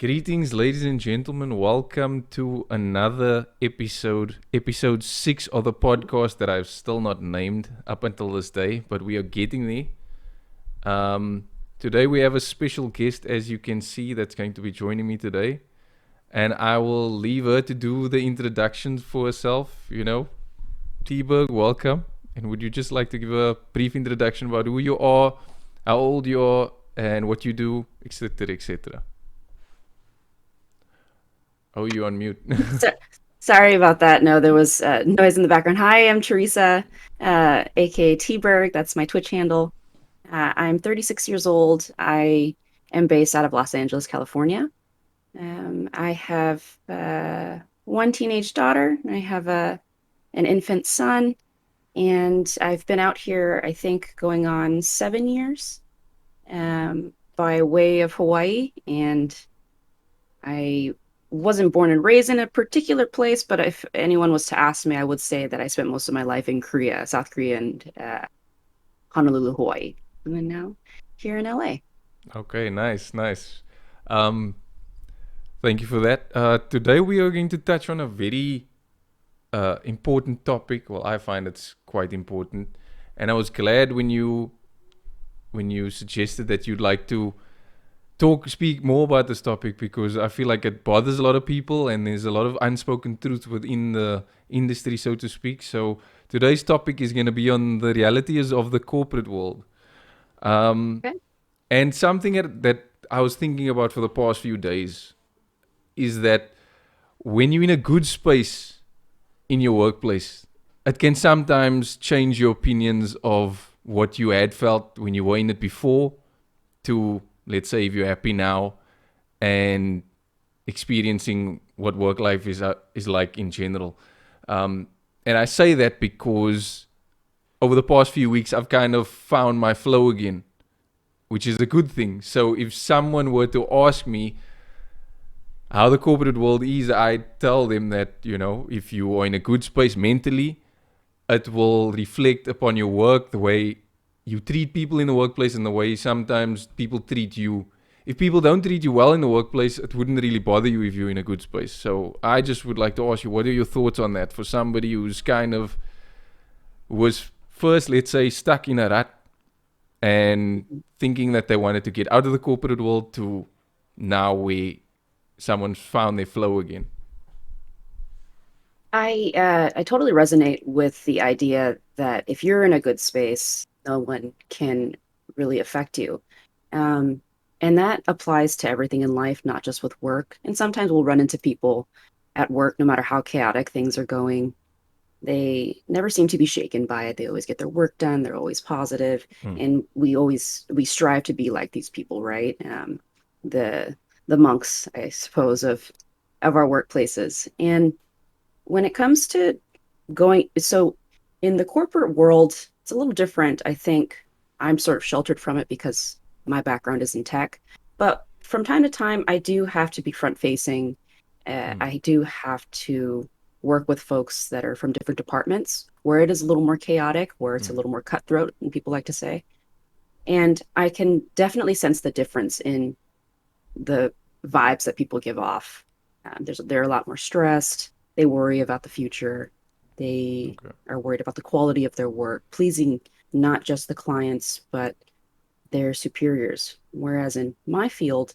Greetings, ladies and gentlemen. Welcome to another episode 6 of the podcast that I've still not named up until this day, but we are getting there. Today we have a special guest, as you can see, that's going to be joining me today. And I will leave her to do the introduction for herself. T-Berg, welcome. And would you just like to give a brief introduction about who you are, how old you are, and what you do, etc., etc.? Oh, you're on mute. So, sorry about that. No, there was noise in the background. Hi, I'm Teresa, aka T-Berg. That's my Twitch handle. I'm 36 years old. I am based out of Los Angeles, California. I have one teenage daughter. I have an infant son, and I've been out here, I think, going on 7 years by way of Hawaii. And I wasn't born and raised in a particular place, but if anyone was to ask me, I would say that I spent most of my life in Korea, South Korea, and Honolulu, Hawaii, and then now here in LA. Okay, nice. Thank you for that. Today we are going to touch on a very important topic. Well, I find it's quite important, and I was glad when you suggested that you'd like to speak more about this topic, because I feel like it bothers a lot of people and there's a lot of unspoken truth within the industry, so to speak. So today's topic is going to be on the realities of the corporate world. Okay. And something that I was thinking about for the past few days is that when you're in a good space in your workplace, it can sometimes change your opinions of what you had felt when you were in it before to, let's say, if you're happy now and experiencing what work life is like in general. And I say that because over the past few weeks, I've kind of found my flow again, which is a good thing. So if someone were to ask me how the corporate world is, I tell them that, if you are in a good space mentally, it will reflect upon your work, the way you treat people in the workplace, and the way sometimes people treat you. If people don't treat you well in the workplace, it wouldn't really bother you if you're in a good space. So I just would like to ask you, what are your thoughts on that for somebody who's was first, let's say, stuck in a rut and thinking that they wanted to get out of the corporate world to now where someone's found their flow again? I totally resonate with the idea that if you're in a good space, no one can really affect you. Um, and that applies to everything in life, not just with work. And sometimes we'll run into people at work, no matter how chaotic things are going. They never seem to be shaken by it. They always get their work done. They're always positive, and we strive to be like these people, right? The the monks, I suppose, of our workplaces. And when it comes to so in the corporate world, it's a little different. I think I'm sort of sheltered from it because my background is in tech, but from time to time, I do have to be front facing. I do have to work with folks that are from different departments where it is a little more chaotic, where it's a little more cutthroat, and people like to say. And I can definitely sense the difference in the vibes that people give off. They're a lot more stressed. They worry about the future. They Okay. are worried about the quality of their work, pleasing not just the clients, but their superiors. Whereas in my field,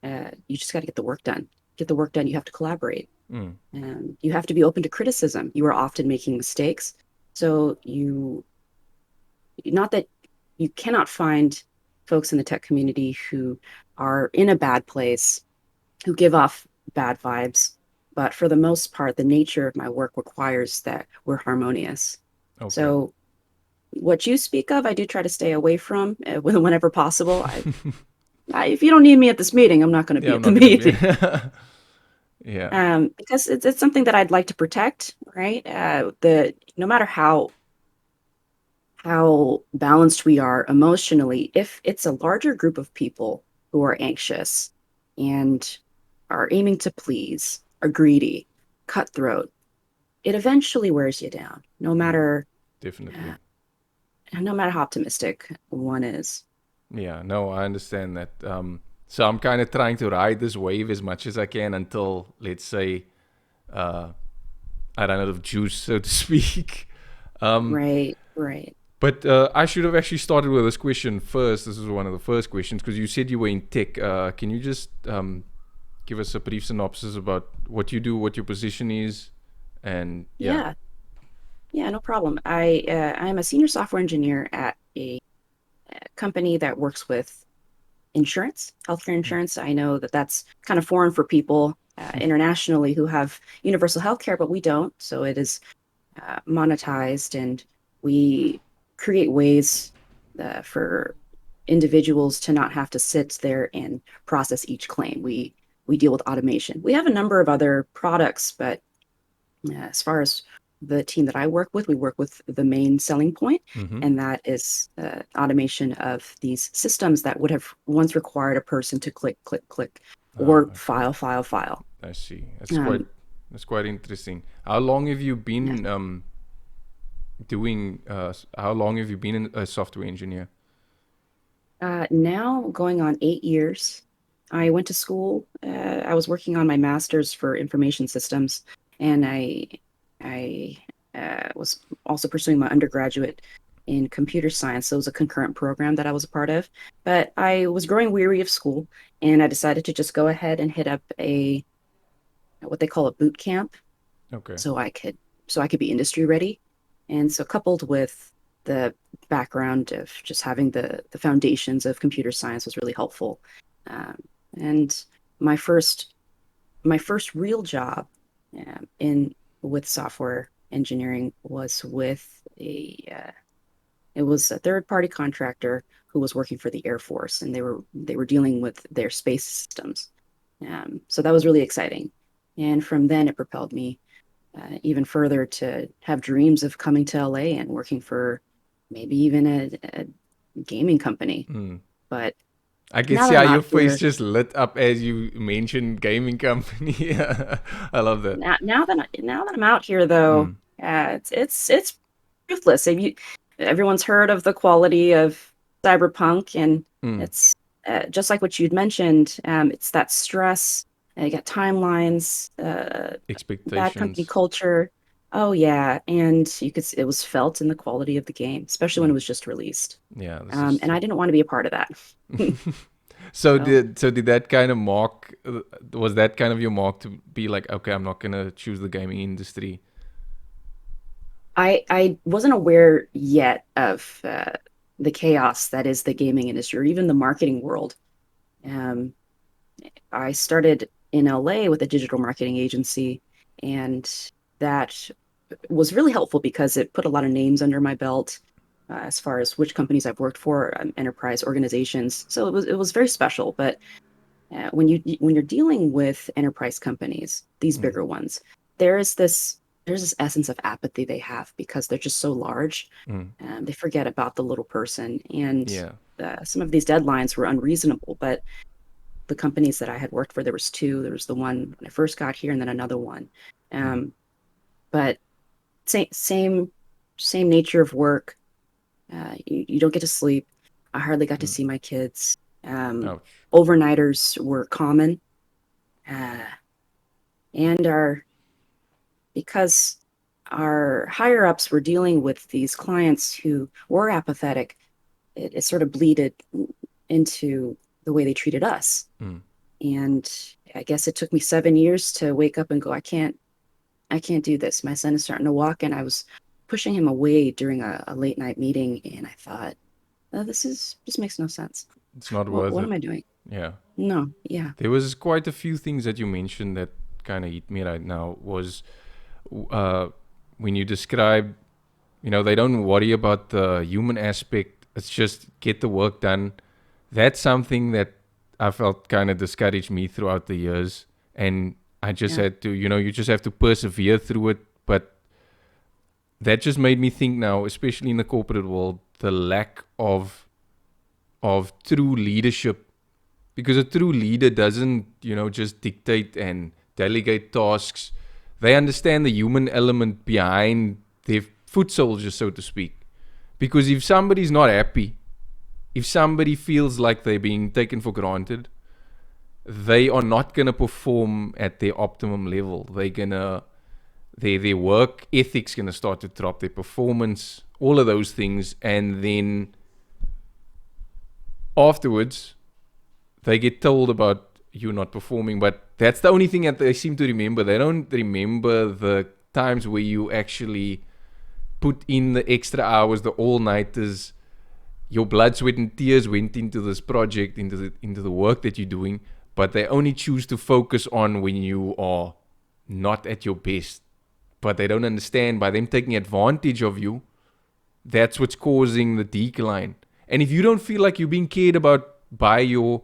you just got to get the work done. Get the work done. You have to collaborate. You have to be open to criticism. You are often making mistakes. So not that you cannot find folks in the tech community who are in a bad place, who give off bad vibes. But for the most part, the nature of my work requires that we're harmonious. Okay. So what you speak of, I do try to stay away from whenever possible. If you don't need me at this meeting, I'm not going to Yeah, be I'm at the not gonna be. meeting. Yeah. Because it's something that I'd like to protect, right? The no matter how balanced we are emotionally, if it's a larger group of people who are anxious and are aiming to please, are greedy, cutthroat, it eventually wears you down, Definitely. no matter how optimistic one is. Yeah, no, I understand that. So I'm kind of trying to ride this wave as much as I can until, let's say, I run out of juice, so to speak. Right, right. But I should have actually started with this question first. This is one of the first questions because you said you were in tech. Can you just give us a brief synopsis about what you do, what your position is, and Yeah, yeah, no problem. I'm a senior software engineer at a company that works with insurance, healthcare insurance. I know that that's kind of foreign for people internationally who have universal healthcare, but we don't. So it is monetized, and we create ways for individuals to not have to sit there and process each claim. We deal with automation. We have a number of other products, but as far as the team that I work with, we work with the main selling point, mm-hmm. and that is automation of these systems that would have once required a person to click, click, click, or Okay. file. I see. Um, That's quite interesting. How long have you yeah. been doing? How long have you been a software engineer? Now going on 8 years. I went to school. I was working on my master's for information systems, and I was also pursuing my undergraduate in computer science. So it was a concurrent program that I was a part of. But I was growing weary of school, and I decided to just go ahead and hit up a what they call a boot camp, Okay. so I could be industry ready. And so coupled with the background of just having the foundations of computer science was really helpful. Um, and my first my first real job in with software engineering was with it was a third party contractor who was working for the Air Force, and they were dealing with their space systems. So that was really exciting. And from then it propelled me even further to have dreams of coming to LA and working for maybe even a gaming company. Mm. But I can now see that how I'm your out face here, just lit up as you mentioned gaming company. I love that. now that I'm out here, though, Mm. it's ruthless. Everyone's heard of the quality of cyberpunk, and Mm. it's just like what you'd mentioned. It's that stress. You got timelines, bad company Expectations. culture. Oh yeah, and it was felt in the quality of the game, especially when it Mm. was just released. Yeah, this is And I true. didn't want to be a part of that. So So did that kind of mark? Was that kind of your mark to be like, okay, I'm not gonna choose the gaming industry? I wasn't aware yet of the chaos that is the gaming industry or even the marketing world. Um, I started in LA with a digital marketing agency, and that was really helpful because it put a lot of names under my belt as far as which companies I've worked for, enterprise organizations. So it was very special. But when you're dealing with enterprise companies, these Mm. bigger ones, there is there's this essence of apathy they have because they're just so large. Mm. They forget about the little person, and Yeah. some of these deadlines were unreasonable. But the companies that I had worked for, there was two. There was the one when I first got here, and then another one. Mm. Um, but same nature of work. You don't get to sleep. I hardly got to Mm. see my kids. Um, Ouch. Overnighters were common, uh, and our because our higher ups were dealing with these clients who were apathetic. It sort of bleeded into the way they treated us. Mm. And I guess it took me 7 years to wake up and go, I can't do this. My son is starting to walk, and I was pushing him away during a late night meeting, and I thought, oh, this makes no sense. It's not worth What it. am I doing? Yeah. No, yeah, There was quite a few things that you mentioned that kind of hit me right now. Was uh, when you describe, they don't worry about the human aspect. It's just get the work done. That's something that I felt kind of discouraged me throughout the years. And I just yeah, had to, you just have to persevere through it. But that just made me think now, especially in the corporate world, the lack of true leadership. Because a true leader doesn't, just dictate and delegate tasks. They understand the human element behind their foot soldiers, so to speak. Because if somebody's not happy, if somebody feels like they're being taken for granted, they are not gonna perform at their optimum level. They're gonna their work ethics gonna start to drop, their performance, all of those things, and then afterwards they get told about you not performing, but that's the only thing that they seem to remember. They don't remember the times where you actually put in the extra hours, the all-nighters, your blood, sweat, and tears went into this project, into the work that you're doing, but they only choose to focus on when you are not at your best. But they don't understand by them taking advantage of you, that's what's causing the decline. And if you don't feel like you're being cared about by your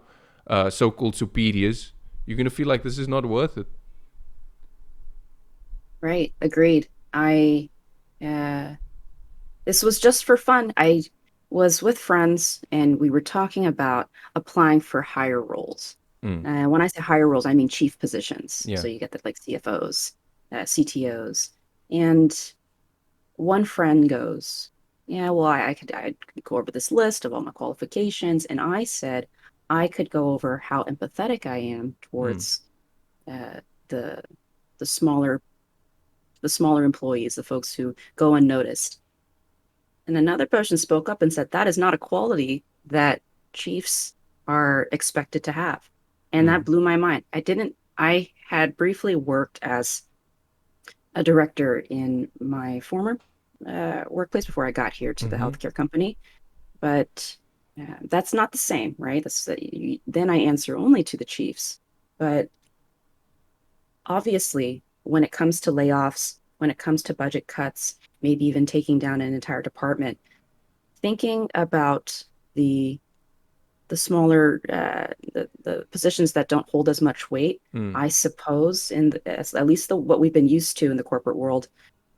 so-called superiors, you're gonna feel like this is not worth it. Right. Agreed. Uh, this was just for fun. I was with friends and we were talking about applying for higher roles. Mm. When I say higher roles, I mean chief positions. Yeah. So you get the like CFOs, CTOs. And one friend goes, yeah, well, I could go over this list of all my qualifications. And I said, I could go over how empathetic I am Mm. towards uh, the the smaller the smaller employees, the folks who go unnoticed. And another person spoke up and said that is not a quality that chiefs are expected to have. And that Mm. blew my mind. I had briefly worked as a director in my former workplace before I got here to the Mm-hmm. healthcare company, but that's not the same, right? Then I answer only to the chiefs. But obviously, when it comes to layoffs, when it comes to budget cuts, maybe even taking down an entire department, thinking about the the smaller the positions that don't hold as much weight, Mm. I suppose, at least what we've been used to in the corporate world,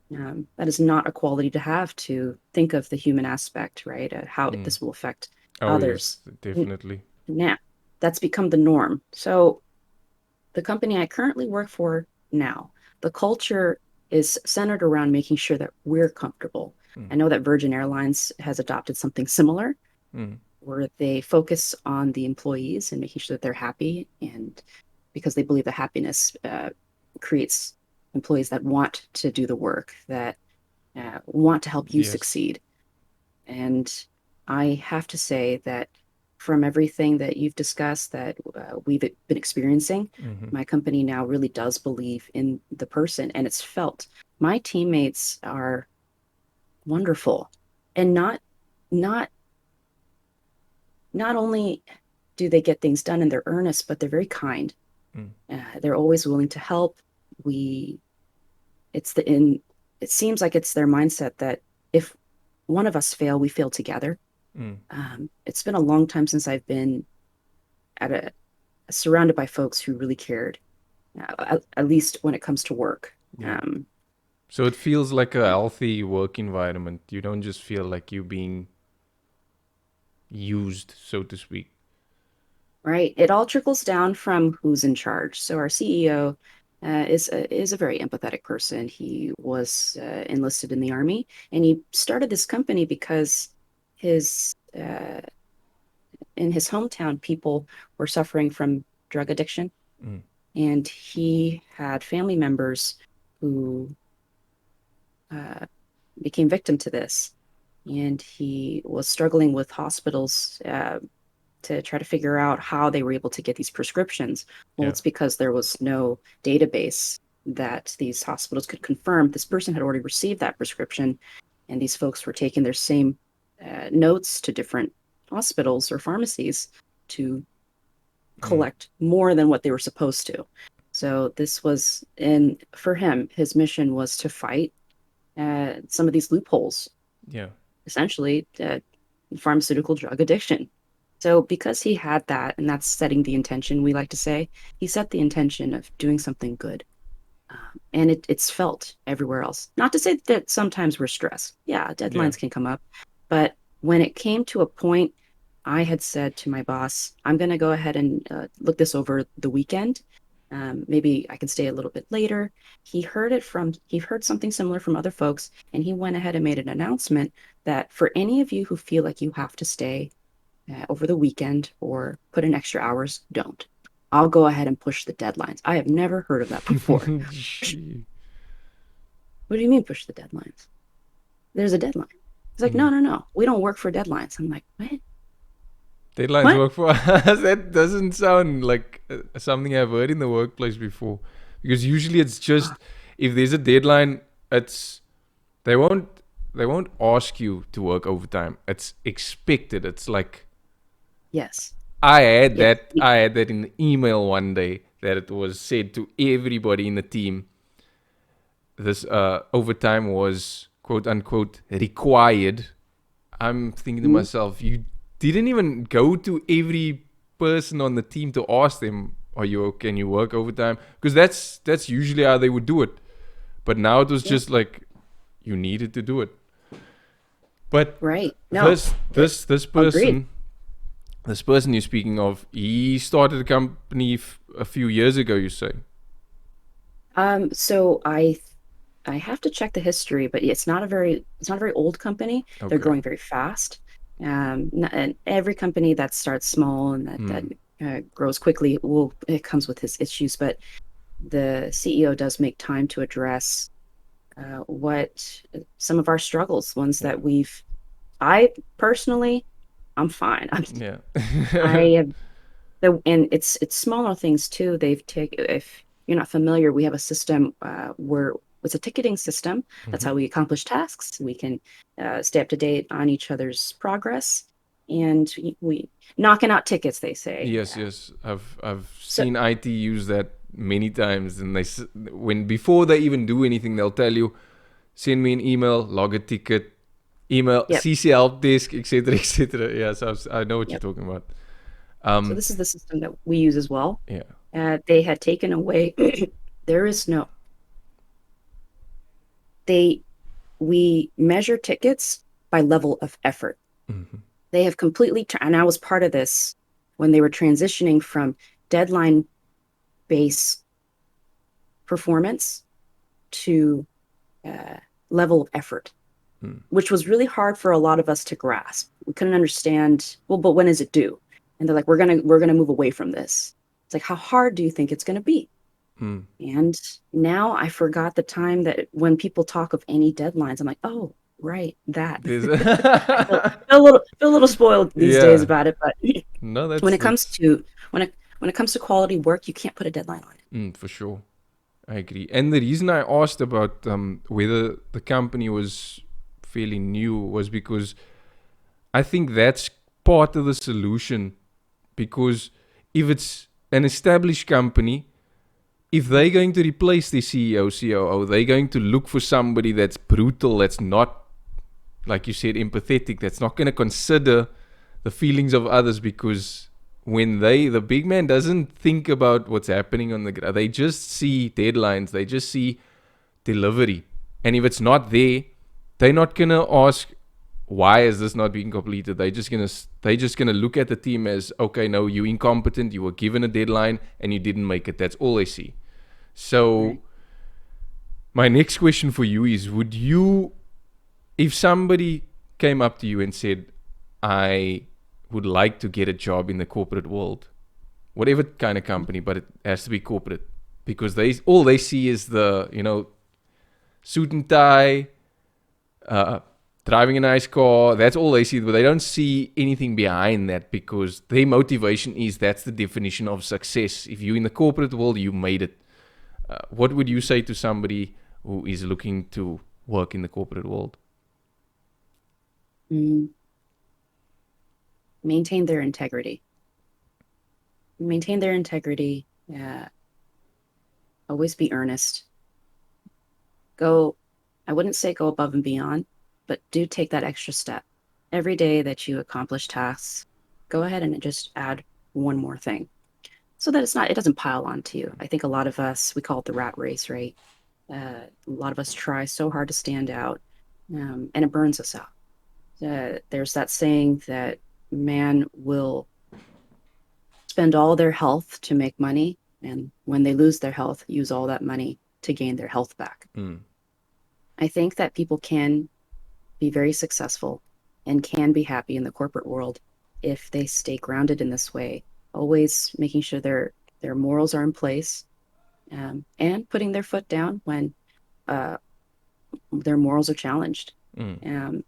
that is not a quality to have, to think of the human aspect, right? How Mm. this will affect Oh others. yes, definitely. Now, that's become the norm. So the company I currently work for now, the culture is centered around making sure that we're comfortable. Mm. I know that Virgin Airlines has adopted something similar Mm. where they focus on the employees and making sure that they're happy, and because they believe that happiness creates employees that want to do the work, that want to help you Yes. succeed. And I have to say that from everything that you've discussed that we've been experiencing, Mm-hmm. my company now really does believe in the person, and it's felt. My teammates are wonderful, and not not only do they get things done and they're earnest, but they're very kind. Mm. They're always willing to help. We it's the in It seems like it's their mindset that if one of us fail, we fail together. Mm. It's been a long time since I've been at a surrounded by folks who really cared, at least when it comes to work. Yeah. Um, So it feels like a healthy work environment. You don't just feel like you're being used, so to speak. right. It all trickles down from who's in charge. So our CEO is a very empathetic person. He was enlisted in the army, and he started this company because his in his hometown people were suffering from drug addiction, Mm. and he had family members who uh, became victim to this, and he was struggling with hospitals to try to figure out how they were able to get these prescriptions. Well, Yeah. it's because there was no database that these hospitals could confirm this person had already received that prescription, and these folks were taking their same notes to different hospitals or pharmacies to Mm. collect more than what they were supposed to. So this was, and for him, his mission was to fight some of these loopholes, Yeah. essentially pharmaceutical drug addiction. So because he had that, and that's setting the intention, we like to say, he set the intention of doing something good. And it's felt everywhere else. Not to say that sometimes we're stressed. Yeah, Yeah. deadlines can come up. But when it came to a point, I had said to my boss, I'm going to go ahead and look this over the weekend. Maybe I can stay a little bit later. He heard something similar from other folks, and he went ahead and made an announcement that for any of you who feel like you have to stay over the weekend or put in extra hours, don't. I'll go ahead and push the deadlines. I have never heard of that before. Gee. What do you mean push the deadlines? There's a deadline. It's like, no, Mm. no, no. We don't work for deadlines. I'm like, what? Deadlines What? work for us. That doesn't sound like something I've heard in the workplace before. Because usually it's just if there's a deadline, it's they won't ask you to work overtime. It's expected. It's like Yes. I had Yes. that I had that in the email one day that it was said to everybody in the team. This overtime was quote unquote required. I'm thinking to Mhm. myself, you didn't even go to every person on the team to ask them, can you work overtime? Because that's usually how they would do it. But now it was Yeah. just like you needed to do it. But Right. No. this It, this this agreed. person this person you're speaking of, he started a company a few years ago, you say? So I have to check the history, but it's not a very old company. They're Okay. growing very fast. And every company that starts small and that Hmm. grows quickly it comes with its issues. But the CEO does make time to address what some of our struggles, ones Yeah. that I personally, I'm fine. Yeah. I have and it's smaller things too. They've taken, if you're not familiar, we have a system where it's a ticketing system. That's Hmm. how we accomplish tasks. We can stay up to date on each other's progress, and we knocking out tickets. They say. Yes, yes. I've So seen IT use that many times, and when before they even do anything, they'll tell you, send me an email, log a ticket, email yep, CC help desk, etc., etc. Yes, I know what you're yep. talking about. So Um, this is the system that we use as well. yeah. They had taken away. There is no. They We measure tickets by level of effort. Hmm. They have completely, and I was part of this when they were transitioning from deadline based performance to uh, level of effort, Mm. which was really hard for a lot of us to grasp. We couldn't understand, well, but when is it due? And they're like, we're gonna move away from this. It's like, how hard do you think it's gonna be? Mm. And now I forgot the time that when people talk of any deadlines, I'm like, oh, right, that. There's I feel a little spoiled these days yeah. about it, but No, when that's it comes that's to when it comes to quality work, you can't put a deadline on it. for sure. I agree. And the reason I asked about whether the company was fairly new was because I think that's part of the solution. Because if it's an established company, if they're going to replace the CEO, COO, they're going to look for somebody that's brutal, that's not, like you said, empathetic, that's not going to consider the feelings of others. Because the big man doesn't think about what's happening on the ground. They just see deadlines, they just see delivery. And if it's not there, they're not going to ask, why is this not being completed? They're just gonna look at the team as, okay, no, you incompetent, you were given a deadline and you didn't make it. That's all they see. So Right. my next question for you is, would you, if somebody came up to you and said, I would like to get a job in the corporate world, whatever kind of company, but it has to be corporate, because all they see is the suit and tie, uh, driving a nice car. That's all they see, but they don't see anything behind that, because their motivation is that's the definition of success. If you're in the corporate world, you made it. What would you say to somebody who is looking to work in the corporate world? Mm, maintain their integrity. Maintain their integrity. Always be earnest. Go. I wouldn't say go above and beyond, but do take that extra step. Every day that you accomplish tasks, go ahead and just add one more thing so that it doesn't pile onto you. I think a lot of us, we call it the rat race, right? A lot of us try so hard to stand out, and it burns us out. There's that saying that man will spend all their health to make money, and when they lose their health, use all that money to gain their health back. Mm. I think that people can be very successful and can be happy in the corporate world if they stay grounded in this way, always making sure they're their morals are in place, and putting their foot down when uh, their morals are challenged. Mm. Um,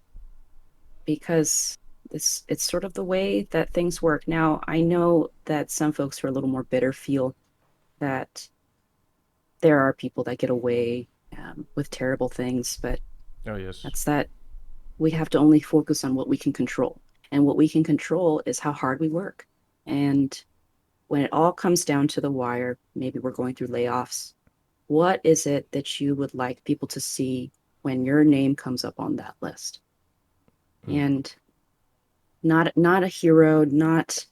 because it's sort of the way that things work. Now, I know that some folks who are a little more bitter feel that there are people that get away with terrible things, but Oh yes. that's that we have to only focus on what we can control. And what we can control is how hard we work. And when it all comes down to the wire, maybe we're going through layoffs. What is it that you would like people to see when your name comes up on that list? Mm. And not a hero, not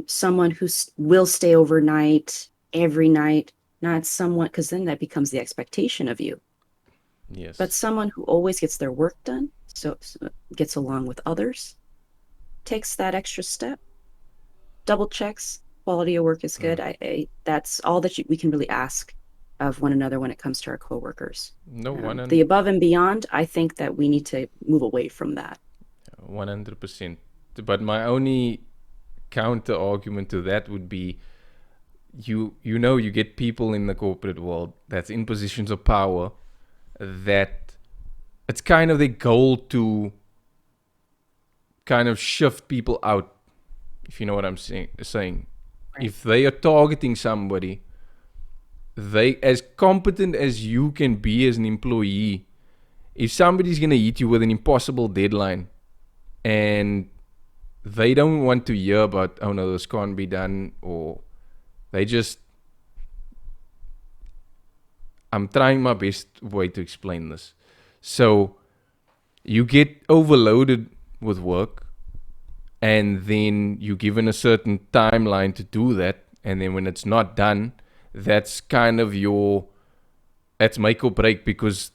someone who will stay overnight every night, not someone, because then that becomes the expectation of you, but Yes. someone who always gets their work done, so gets along with others, takes that extra step, double checks quality of work is Mm. good. That's all that we can really ask of one another when it comes to our coworkers. No, The above and beyond, I think that we need to move away from that. 100%. But my only counter argument to that would be you get people in the corporate world that's in positions of power that it's kind of their goal to kind of shift people out, if you know what I'm saying. Right. If they are targeting somebody, they, as competent as you can be as an employee, if somebody's going to hit you with an impossible deadline and they don't want to hear about, oh no, this can't be done, or they just, I'm trying my best way to explain this. So you get overloaded with work, and then you're given a certain timeline to do that, and then when it's not done, that's kind of that's make or break, because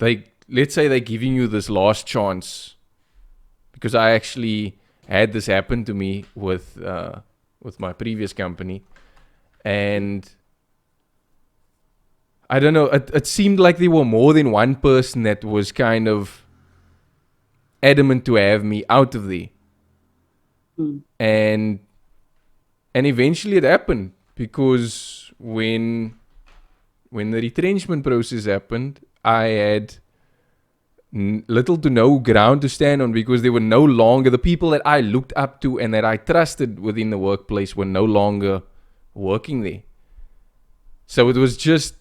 let's say they're giving you this last chance, because I actually had this happen to me with my previous company, and I don't know, it seemed like there were more than one person that was kind of adamant to have me out of there. Mm. And eventually it happened, because when the retrenchment process happened, I had little to no ground to stand on, because they were no longer the people that I looked up to and that I trusted within the workplace were no longer working there. So it was just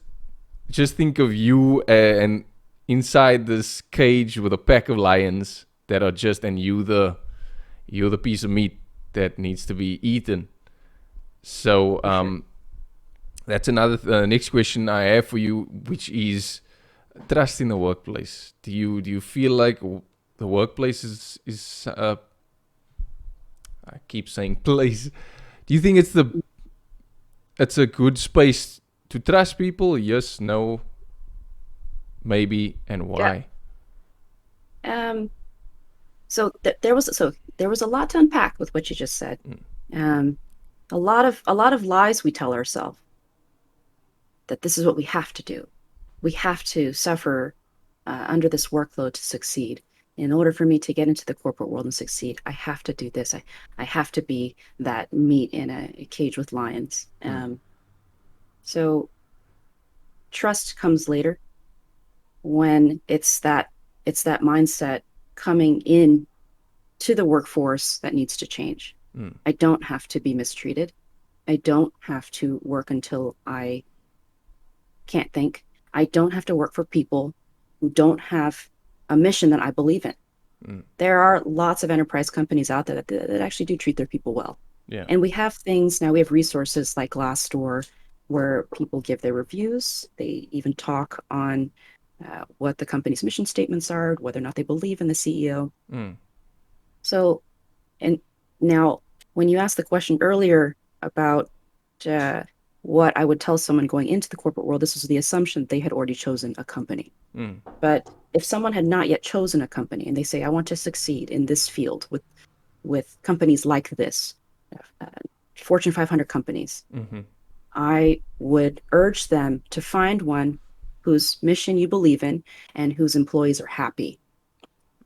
think of you and inside this cage with a pack of lions that are just, and you're the piece of meat that needs to be eaten. So For sure. that's another next question I have for you, which is trust in the workplace. Do you feel like the workplace is I keep saying place. Do you think it's a good space to trust people? Yes, no, maybe, and Yeah. why? Um, there was a lot to unpack with what you just said. Mm. Um, a lot of lies we tell ourselves that this is what we have to do. We have to suffer under this workload to succeed. In order for me to get into the corporate world and succeed, I have to do this. I have to be that meat in a cage with lions. Mm. So trust comes later when it's that mindset coming in to the workforce that needs to change. Mm. I don't have to be mistreated. I don't have to work until I can't think. I don't have to work for people who don't have a mission that I believe in. Mm. There are lots of enterprise companies out there that actually do treat their people well. Yeah. And we have things now, we have resources like Glassdoor where people give their reviews. They even talk on what the company's mission statements are, whether or not they believe in the CEO. Mm. So, and now when you asked the question earlier about uh, what I would tell someone going into the corporate world, this was the assumption they had already chosen a company. Mm. But if someone had not yet chosen a company and they say, I want to succeed in this field with companies like this, uh, Fortune 500 companies, Mm-hmm. I would urge them to find one whose mission you believe in and whose employees are happy.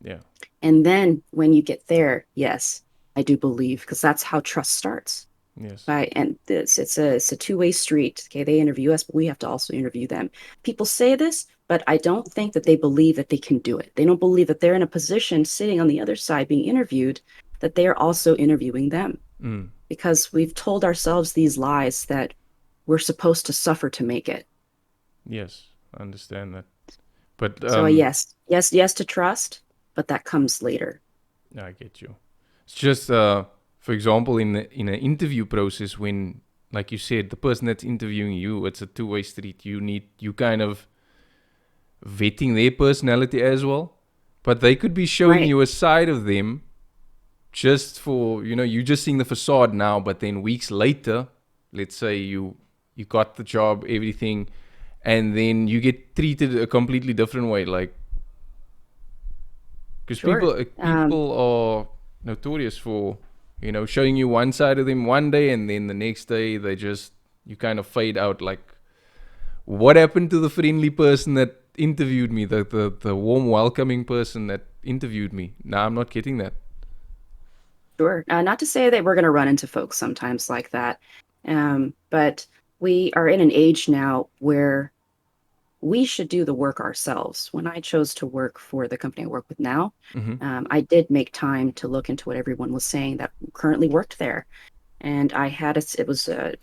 Yeah. And then when you get there, yes, I do believe, because that's how trust starts. Yes. And it's a two-way street. Okay, they interview us, but we have to also interview them. People say this, but I don't think that they believe that they can do it. They don't believe that they're in a position sitting on the other side being interviewed, that they are also interviewing them. Mm. Because we've told ourselves these lies that we're supposed to suffer to make it. Yes, I understand that. But So yes to trust, but that comes later. I get you. It's just, for example, in an interview process, when, like you said, the person that's interviewing you, it's a two-way street. You kind of vetting their personality as well, but they could be showing Right. you a side of them just for, you just seeing the facade now, but then weeks later, let's say you got the job, everything, and then you get treated a completely different way, like, because Sure. people are notorious for, showing you one side of them one day, and then the next day you kind of fade out. Like, what happened to the friendly person that interviewed me, the warm welcoming person that interviewed me? Now I'm not getting that. Sure. Not to say that we're going to run into folks sometimes like that, but we are in an age now where we should do the work ourselves. When I chose to work for the company I work with now, Mm-hmm. I did make time to look into what everyone was saying that currently worked there. And it was a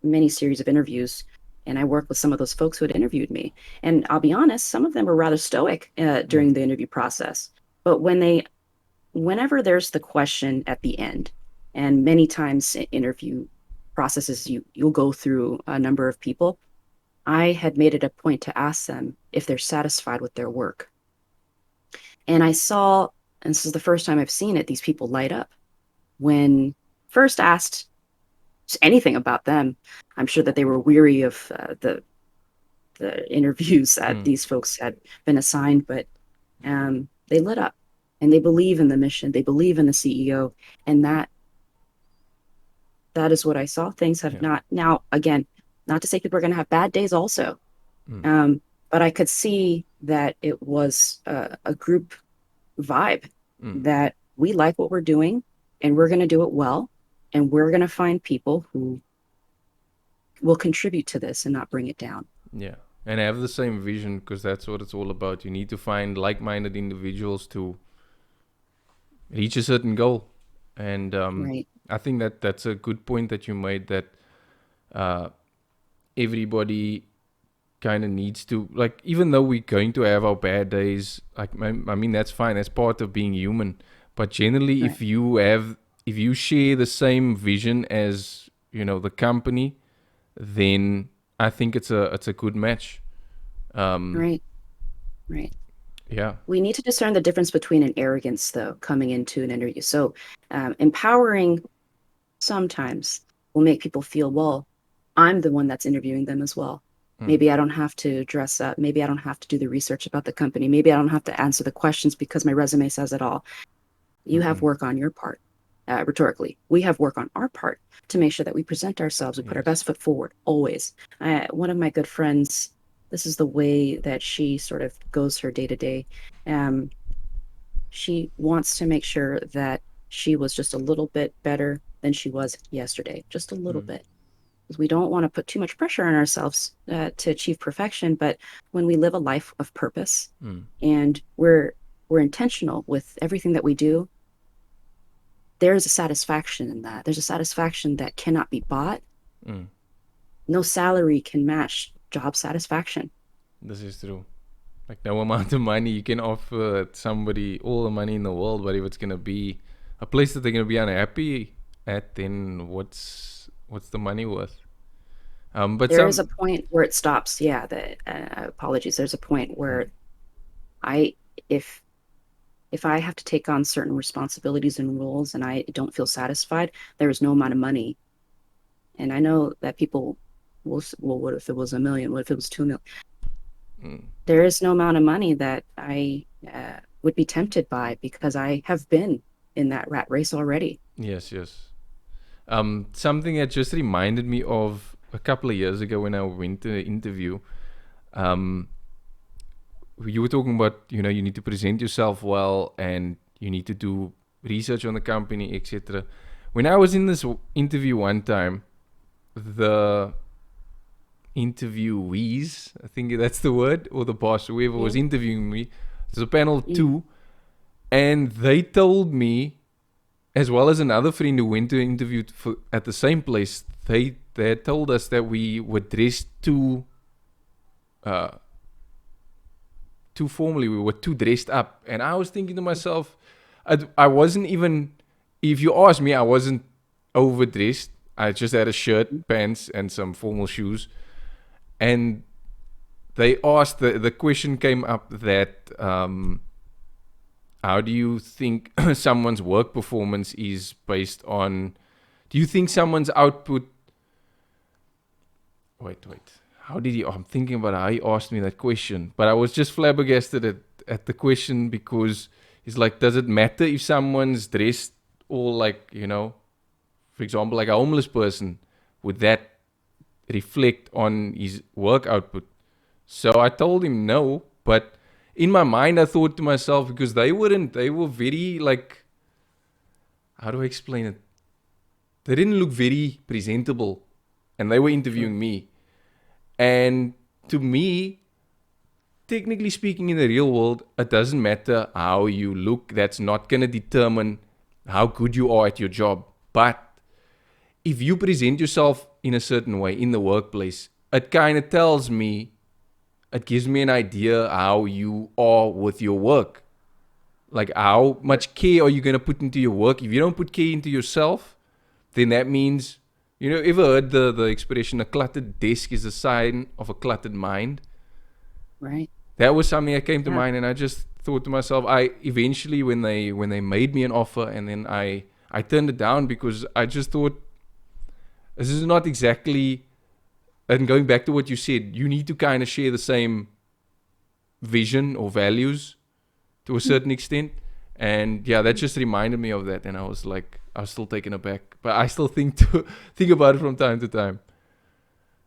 mini series of interviews, and I worked with some of those folks who had interviewed me. And I'll be honest, some of them were rather stoic Mm. during the interview process. But whenever there's the question at the end, and many times in interview processes, you'll go through a number of people. I had made it a point to ask them if they're satisfied with their work. And I saw, and this is the first time I've seen it, these people light up. When first asked just anything about them, I'm sure that they were weary of the interviews that Mm. these folks had been assigned, but they lit up and they believe in the mission. They believe in the CEO, and that is what I saw. Things have Yeah. not now again, not to say people are going to have bad days also, Mm. um, but I could see that it was a group vibe Mm. that we like what we're doing and we're going to do it well, and we're going to find people who will contribute to this and not bring it down. Yeah. And have the same vision, because that's what it's all about. You need to find like-minded individuals to reach a certain goal. And Right. I think that's a good point that you made, that uh, everybody kind of needs to, like, even though we're going to have our bad days, like, I mean, that's fine, that's part of being human. But generally, Right. if you share the same vision as, the company, then I think it's a good match. um Right. Right. yeah. We need to discern the difference between an arrogance, though, coming into an interview. So, empowering sometimes will make people feel, well, I'm the one that's interviewing them as well. Mm. Maybe I don't have to dress up. Maybe I don't have to do the research about the company. Maybe I don't have to answer the questions because my resume says it all. You have Mm-mm. work on your part, rhetorically. We have work on our part to make sure that we present ourselves, we put our Yes. best foot forward, always. One of my good friends, this is the way that she sort of goes her day to day. She wants to make sure that she was just a little bit better than she was yesterday, just a little Mm. bit. Because we don't want to put too much pressure on ourselves to achieve perfection. But when we live a life of purpose Mm. and we're intentional with everything that we do, there's a satisfaction in that. There's a satisfaction that cannot be bought. Mm. No salary can match job satisfaction. This is true. Like, no amount of money you can offer somebody all the money in the world, but if it's gonna be a place that they're gonna be unhappy at, then what's the money worth? But There is a some. point where it stops. Yeah, apologies. There's a point Mm. where I, if if I have to take on certain responsibilities and roles and I don't feel satisfied, there is no amount of money. And I know that people well, what if it was a million? What if it was 2 million? Mm. There is no amount of money that I would be tempted by because I have been in that rat race already. Yes, yes. Something that just reminded me of a couple of years ago when I went to an interview. Um, you were talking about, you need to present yourself well, and you need to do research on the company, etc. When I was in this interview one time, the interviewees, I think that's the word, or the boss, whoever was interviewing me, there's a panel two, and they told me, as well as another friend who went to interview at the same place, they had told us that we were dressed too formally. We were too dressed up, and I was thinking to myself, I wasn't even. If you ask me, I wasn't overdressed. I just had a shirt, pants, and some formal shoes. And they asked, the question came up that how do you think someone's work performance is based on? Do you think someone's output? Wait. How did he? Oh, I'm thinking about how he asked me that question, but I was just flabbergasted at the question because he's like, does it matter if someone's dressed all like, for example, like a homeless person? Would that reflect on his work output? So I told him no, but in my mind I thought to myself, because they were very like, how do I explain it? They didn't look very presentable, and they were interviewing me. And to me, technically speaking, in the real world, it doesn't matter how you look. That's not going to determine how good you are at your job. But if you present yourself in a certain way in the workplace, it kind of tells me, it gives me an idea how you are with your work. Like, how much care are you going to put into your work? If you don't put care into yourself, then that means, ever heard the expression, a cluttered desk is a sign of a cluttered mind? Right. That was something that came to mind, and I just thought to myself, I eventually, when they made me an offer, and then I turned it down because I just thought, this is not exactly, and going back to what you said, you need to kind of share the same vision or values to a certain extent. And yeah, that just reminded me of that, and I was still taken aback, but I still think about it from time to time.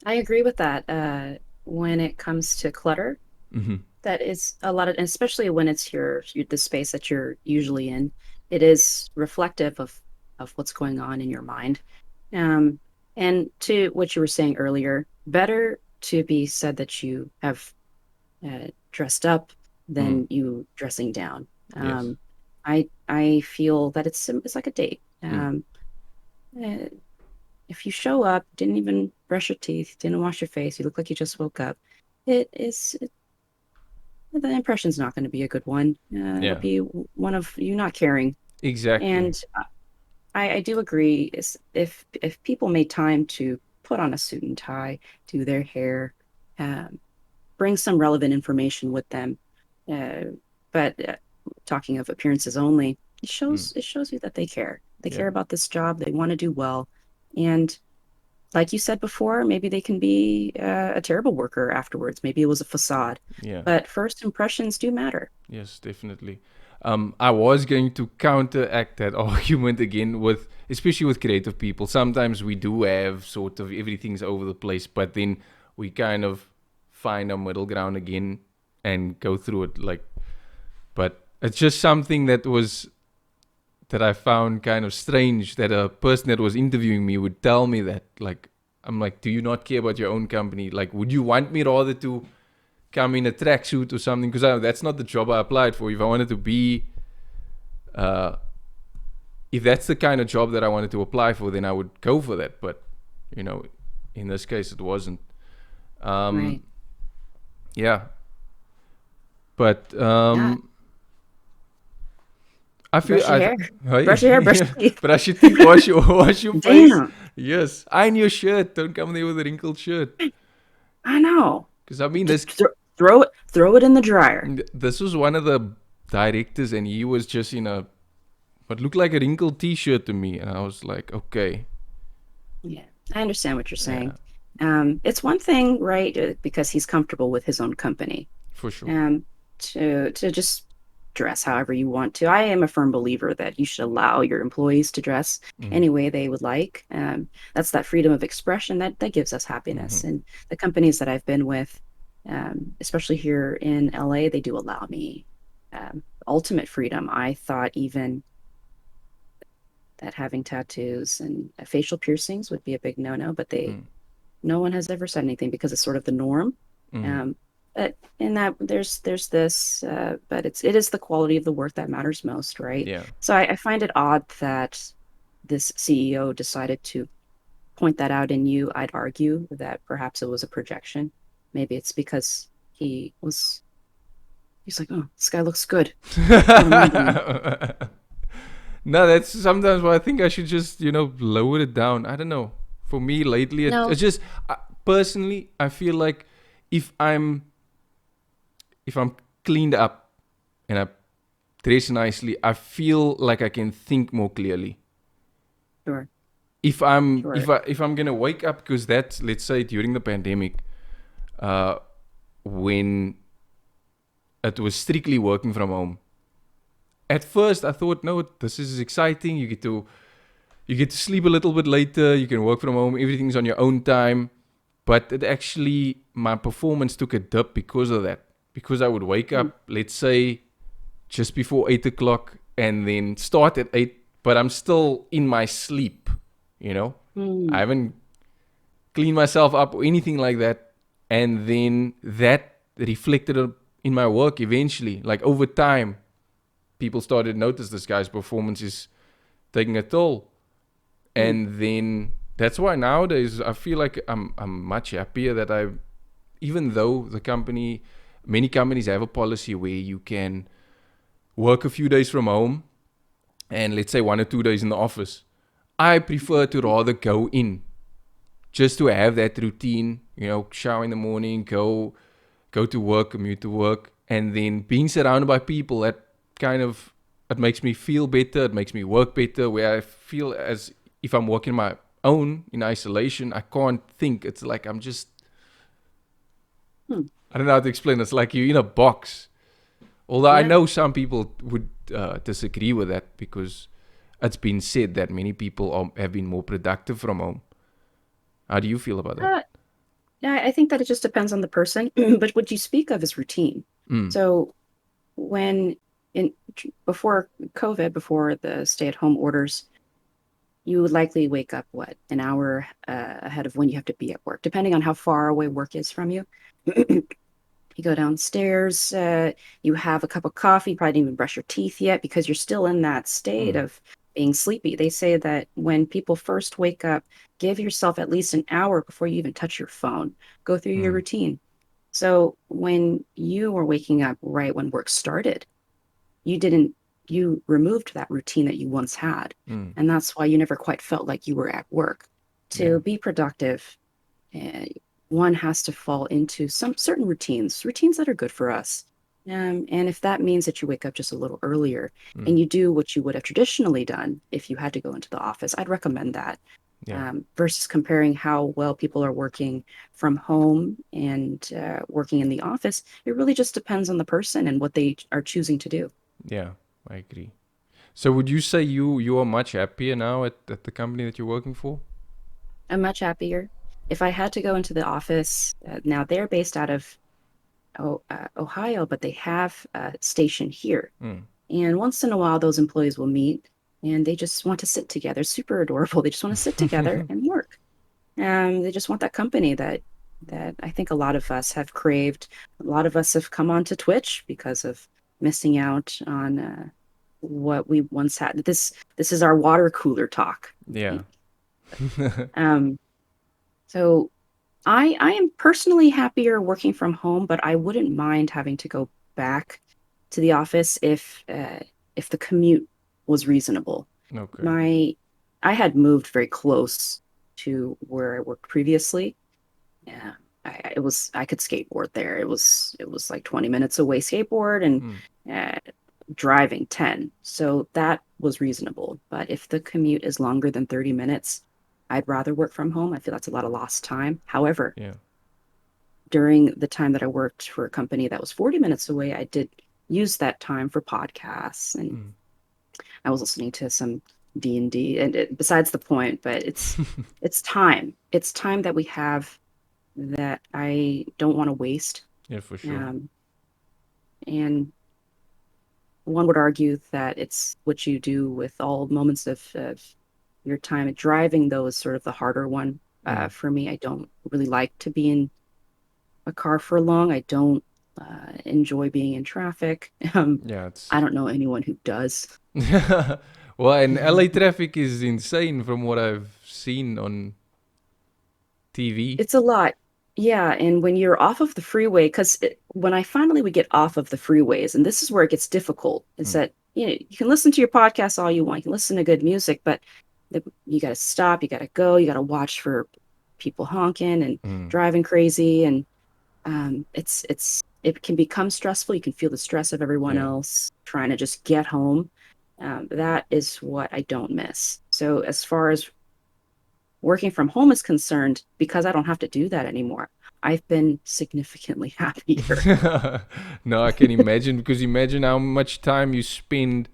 I agree with that. When it comes to clutter, that is a lot of, especially when it's the space that you're usually in, it is reflective of what's going on in your mind. And to what you were saying earlier, better to be said that you have dressed up than you dressing down. Yes. I feel that it's like a date. If you show up, didn't even brush your teeth, didn't wash your face, you look like you just woke up, the impression's not going to be a good one. It'll be one of you not caring. Exactly. And I do agree. If people made time to put on a suit and tie, do their hair, bring some relevant information with them, but talking of appearances only, it shows you that they care. They care about this job. They want to do well, and like you said before, maybe they can be a terrible worker afterwards. Maybe it was a facade. Yeah. But first impressions do matter. Yes, definitely. I was going to counteract that argument again with, especially with creative people. Sometimes we do have sort of everything's over the place, but then we kind of find a middle ground again and go through it. But it's just something that I found kind of strange, that a person that was interviewing me would tell me that. Like, I'm like, do you not care about your own company? Like, would you want me rather to come in a tracksuit or something? Because that's not the job I applied for. If I wanted to be, if that's the kind of job that I wanted to apply for, then I would go for that. But, in this case, it wasn't. Right. Yeah. But, I feel brush your hair. Hey, brush your hair, brush your teeth. But I should think, wash your face. Damn. Yes, iron your shirt. Don't come there with a wrinkled shirt. I know. Because I mean, just throw it in the dryer. This was one of the directors, and he was just in what looked like a wrinkled T-shirt to me, and I was like, okay. Yeah, I understand what you're saying. It's one thing, right? Because he's comfortable with his own company. For sure. To just dress however you want to. I am a firm believer that you should allow your employees to dress any way they would like. That's that freedom of expression that gives us happiness. And the companies that I've been with, especially here in LA, they do allow me ultimate freedom. I thought even at having tattoos, and facial piercings would be a big no-no, but Mm. no one has ever said anything because it's sort of the norm. Mm. Um, but in that there's this, but it is the quality of the work that matters most, right? Yeah. So I find it odd that this CEO decided to point that out in you. I'd argue that perhaps it was a projection. Maybe it's because he's like, oh, this guy looks good. Don't remember him. No, that's sometimes why I think I should just, lower it down. I don't know. For me lately, No, it's just personally, I feel like if I'm if I'm cleaned up and I dress nicely, I feel like I can think more clearly. sure, If sure. I'm gonna wake up, because that's, let's say, during the pandemic, uh, when it was strictly working from home. At first, I thought, no, this is exciting. You get to sleep a little bit later. You can work from home. Everything's on your own time. But it actually, my performance took a dip because of that. Because I would wake Hmm, up, let's say, just before 8 o'clock, and then start at 8, but I'm still in my sleep. You know, I hmm, haven't cleaned myself up or anything like that. And then that reflected in my work eventually. Like over time, people started to notice this guy's performance is taking a toll. hmm. And then that's why nowadays I feel like I'm much happier that even though many companies have a policy where you can work a few days from home and let's say 1 or 2 days in the office. I prefer to rather go in just to have that routine, shower in the morning, go to work, commute to work, and then being surrounded by people that kind of it makes me feel better, it makes me work better, where I feel as if I'm working my own in isolation, I can't think. It's like I'm just Hmm. I don't know how to explain. It's like you're in a box. Although I Yeah. know some people would disagree with that because it's been said that many people have been more productive from home. How do you feel about that? Uh, yeah, I think that it just depends on the person. But what you speak of is routine. Mm, So when in before COVID, before the stay-at-home orders, you would likely wake up what, an hour ahead of when you have to be at work, depending on how far away work is from you. You go downstairs, you have a cup of coffee, you probably didn't even brush your teeth yet because you're still in that state mm, of being sleepy. They say that when people first wake up, give yourself at least an hour before you even touch your phone. Go through your mm, routine. So when you were waking up right when work started, you didn't, you removed that routine that you once had. mm. And that's why you never quite felt like you were at work. Yeah, To be productive, uh, one has to fall into some certain routines that are good for us. And if that means that you wake up just a little earlier mm, and you do what you would have traditionally done if you had to go into the office, I'd recommend that. yeah, Versus comparing how well people are working from home and working in the office, it really just depends on the person and what they are choosing to do. yeah. I agree. So would you say you are much happier now at the company that you're working for? I'm much happier. If I had to go into the office, now they're based out of Ohio, but they have a station here. Mm, And once in a while, those employees will meet and they just want to sit together. Super adorable. They just want to sit together and work. They just want that company that I think a lot of us have craved. A lot of us have come onto Twitch because of missing out on what we once had. This is our water cooler talk. yeah. Um, so I am personally happier working from home, but I wouldn't mind having to go back to the office if the commute was reasonable. Okay. My I had moved very close to where I worked previously. Yeah, I could skateboard there. It was like 20 minutes away skateboard and Mm, uh, driving 10. So that was reasonable. But if the commute is longer than 30 minutes, I'd rather work from home. I feel that's a lot of lost time. However, yeah. during the time that I worked for a company that was 40 minutes away, I did use that time for podcasts and Mm. I was listening to some D&D and besides the point, but it's time. It's time that we have that I don't want to waste. Yeah, for sure. Um, and one would argue that it's what you do with all moments of your time. Driving, though, is sort of the harder one for me. I don't really like to be in a car for long. I don't enjoy being in traffic. Yeah, I it's don't know anyone who does. well, and LA traffic is insane from what I've seen on TV. It's a lot. Yeah, and when you're off of the freeway, because when I finally would get off of the freeways, and this is where it gets difficult, is Mm, that you can listen to your podcast all you want, you can listen to good music, but you got to stop, you got to go, you got to watch for people honking and mm, driving crazy, and it can become stressful. You can feel the stress of everyone yeah. else trying to just get home. That is what I don't miss. So as far as working from home is concerned, because I don't have to do that anymore, I've been significantly happier. No, I can imagine because imagine how much time you spend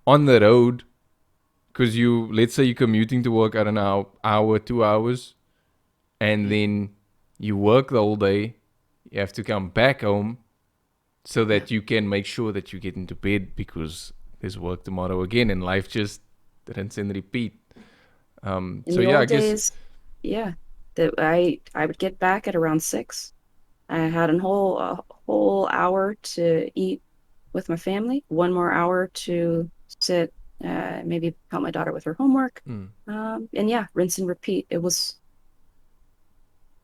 on the road because let's say you're commuting to work, I don't know, hour, 2 hours, and then you work the whole day. You have to come back home so Yeah. that you can make sure that you get into bed because there's work tomorrow again, and life just rinse and repeat. In So the yeah, I old guess days, yeah, that I would get back at around 6. I had a whole hour to eat with my family, one more hour to sit, maybe help my daughter with her homework, mm, and yeah, rinse and repeat.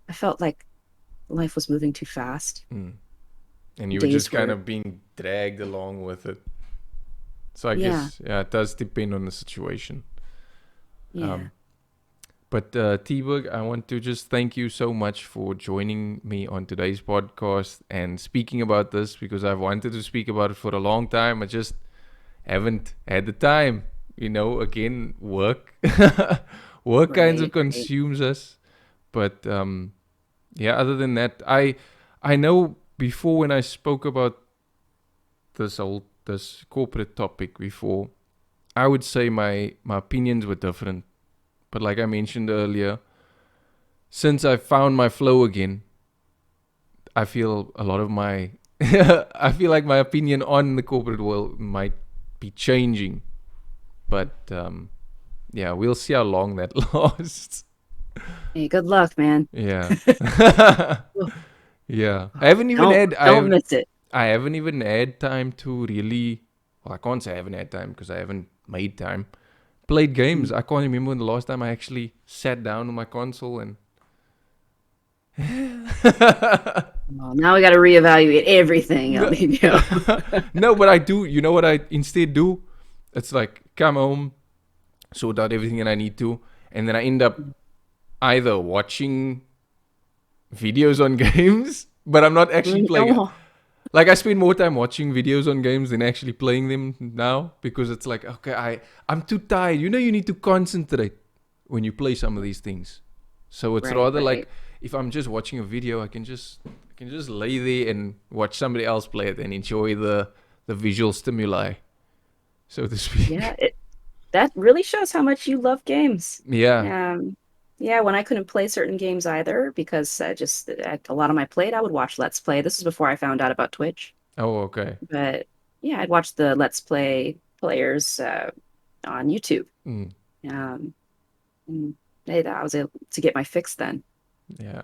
I felt like life was moving too fast. mm. And you were just Days kind were, of being dragged along with it. So I yeah, guess yeah, it does depend on the situation. yeah. Um, but T-Bug, I want to just thank you so much for joining me on today's podcast and speaking about this because I've wanted to speak about it for a long time. I just haven't had the time. Again, work, work kinds of Right, right. consumes us. But yeah, other than that, I know before when I spoke about this corporate topic before, I would say my opinions were different. But like I mentioned earlier, since I found my flow again, I feel a lot of my I feel like my opinion on the corporate world might be changing. But yeah, we'll see how long that lasts. Hey, good luck, man. Yeah. Yeah. I Oh, haven't even don't had don't miss it. I haven't even had time to really well, I can't say I haven't had time because I haven't made time. Played games. Mm. I can't remember when the last time I actually sat down on my console and Well, now we got to reevaluate everything, El no, Nino. no, but I do. You know what I instead do? It's like come home, sort out everything that I need to, and then I end up either watching videos on games, but I'm not actually playing. No. Like I spend more time watching videos on games than actually playing them now because it's like okay, I'm too tired. You need to concentrate when you play some of these things. So it's Right, rather right. like if I'm just watching a video, I can just lay there and watch somebody else play it and enjoy the visual stimuli, so to Yeah, speak. that really shows how much you love games. Yeah. Yeah, when I couldn't play certain games either because I just a lot on my plate, I would watch Let's Play. This is before I found out about Twitch. Oh, okay. But yeah, I'd watch the Let's Play players on YouTube. Mm, Um, and hey, I was able to get my fix then. yeah.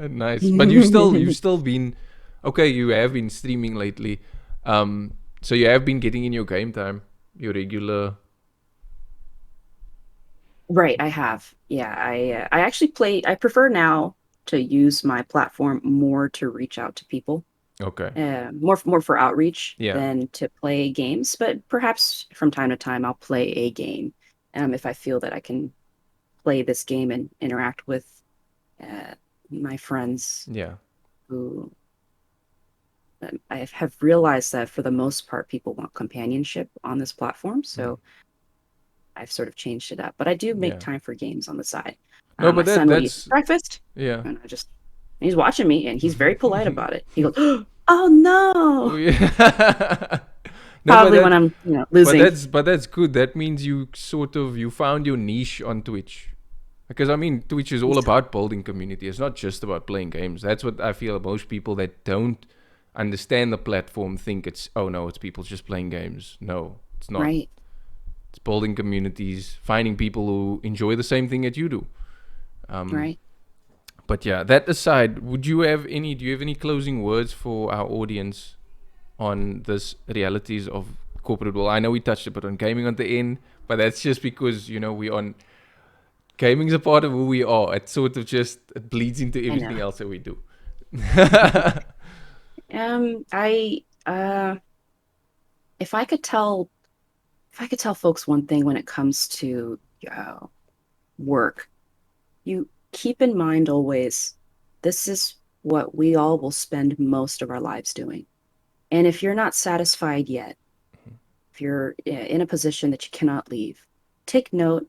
Nice. But you've still been okay. You have been streaming lately. So you have been getting in your game time, your regular. Right, I have. Yeah, I actually play. I prefer now to use my platform more to reach out to people, Okay. more for outreach Yeah. than to play games. But perhaps from time to time, I'll play a game, if I feel that I can play this game and interact with uh, my friends Yeah. who I have realized that for the most part, people want companionship on this platform. Mm, So I've sort of changed it up, but I do make yeah. time for games on the side. No, My but that son would eat that's breakfast, yeah. and he's watching me, and he's very polite about it. He goes, "Oh no!" Oh yeah. No, Probably when I'm, but losing. that's good. That means you found your niche on Twitch. Because I mean, Twitch is all about building community. It's not just about playing games. That's what I feel most people that don't understand the platform think it's oh no, it's people just playing games. No, it's not. Right. It's building communities, finding people who enjoy the same thing that you do. Right. But yeah, that aside, do you have any closing words for our audience on this realities of corporate world? I know we touched a bit on gaming at the end, but that's just because, we on gaming's a part of who we are. It sort of just it bleeds into I know. everything else that we do. I if I could tell folks one thing when it comes to work, you keep in mind always, this is what we all will spend most of our lives doing. And if you're not satisfied yet, if you're in a position that you cannot leave, take note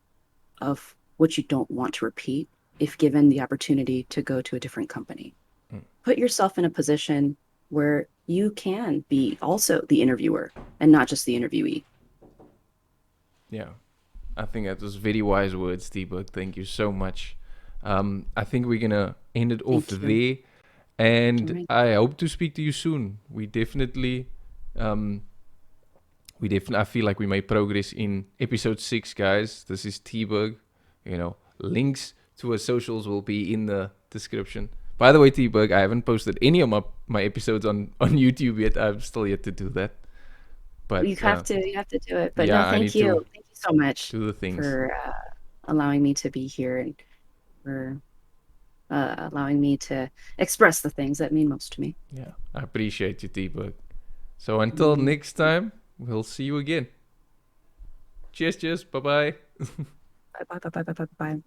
of what you don't want to repeat if given the opportunity to go to a different company. Put yourself in a position where you can be also the interviewer and not just the interviewee. Yeah, I think that was very wise words, T-Bug. Thank you so much. I think we're gonna end it off Thank you. there, and All right. I hope to speak to you soon. I feel like we made progress in episode 6, guys. This is T-Bug. Links to our socials will be in the description. By the way, T-Bug, I haven't posted any of my episodes on YouTube yet. I'm still yet to do that. But You have to do it. But yeah, no, I thank need you. to Thank you so much do the things. for allowing me to be here and for allowing me to express the things that mean most to me. Yeah, I appreciate you, T-Bug. So until next time, we'll see you again. Cheers, cheers. Bye-bye. Bye, bye, bye, bye, bye, bye, bye.